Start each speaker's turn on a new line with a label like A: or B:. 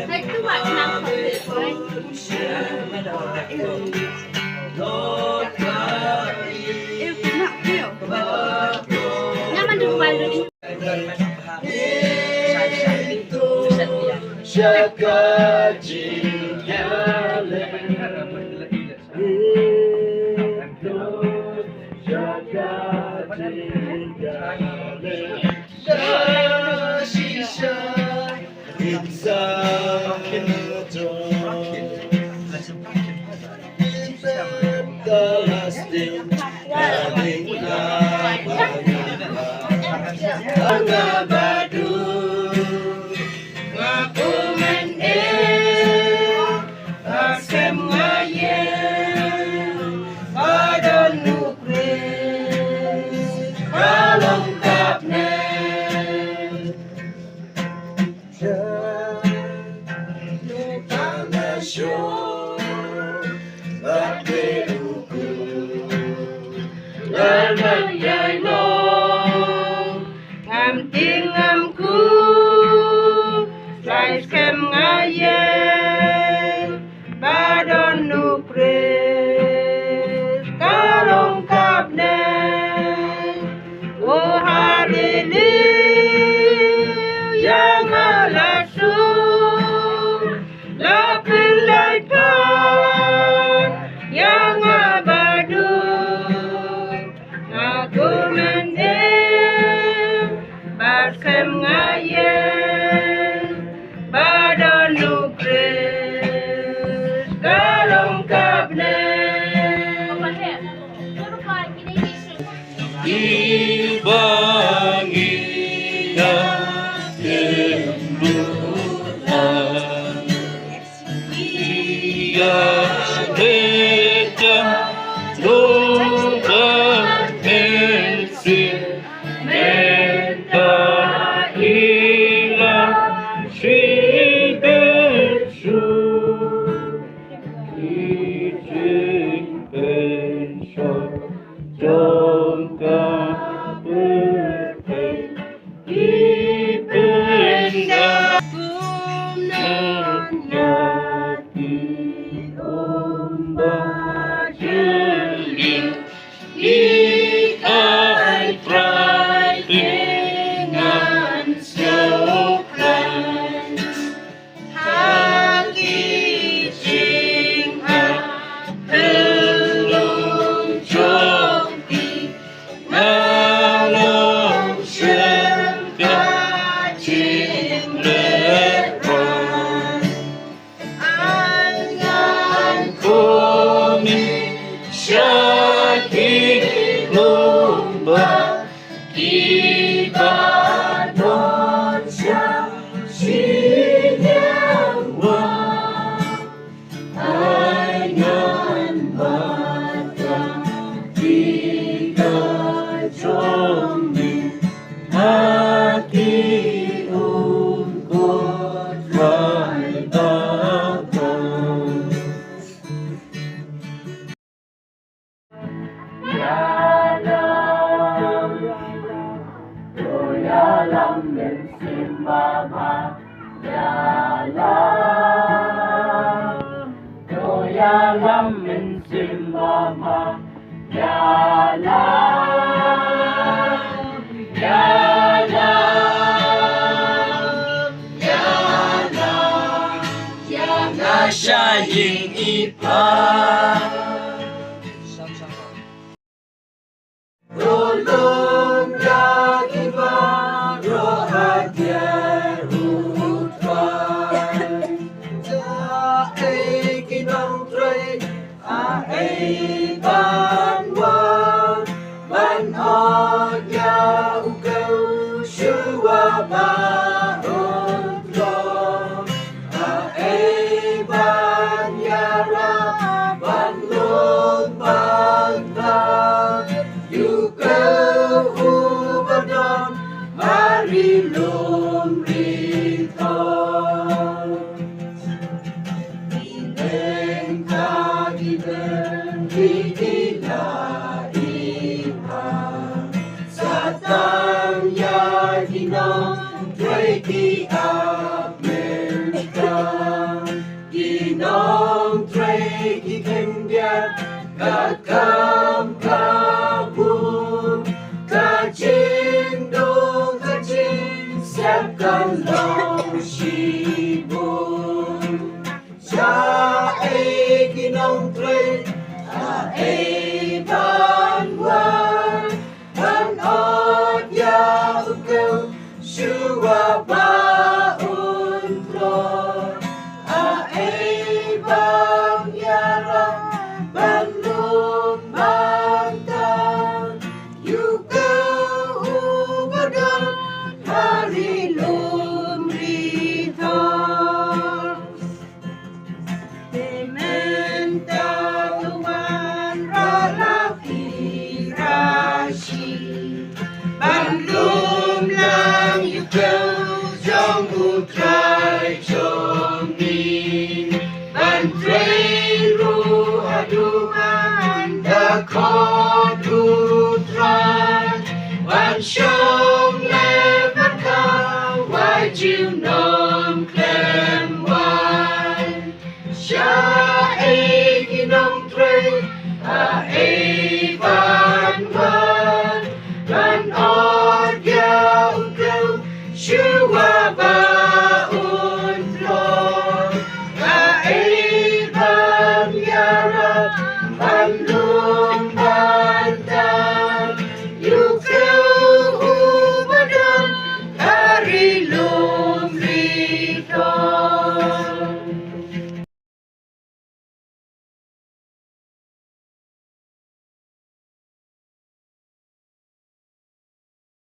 A: Thấy cứ vậy năm không thể thôi. Yêu cũng nặng kiểu. Nhưng mà đừng quay được.
B: Jaga jinjale, jaga jinjale, dasisha insan itu, everlasting, abadu.
C: Ngam tiếng ngam cu lại xem ngaye ba don nu praise kalong kap ne oh hallelujah ngala su la pilai pa yang abadu aku Baskem ngayen badon nukres kalong kabne
B: Ibangi na tembuhan Iya seja Tuhan mensin Shining ipa Rolong yakiba rohadya utwa Ja kinong tray ban wa ban ya ukau shua ba Satang ya kinong, Drake up Kakam kabur kacindung kacing siapkan long shibun Jae kinong tre Ae ban wan Ban od ya ukau Shua baun pro Ae bang yara Ban lum bantan Yukau ubadon Hari lum ritor Dementa tuan ralapi rashi Bandung lang yukau Jong utrai chong ni Ban trei ru aduman Da kod utrai Wan shong le ban ka Wai jiu nom klem wan Sha e kinong tre A e ban wan Ban od ya ukau Shua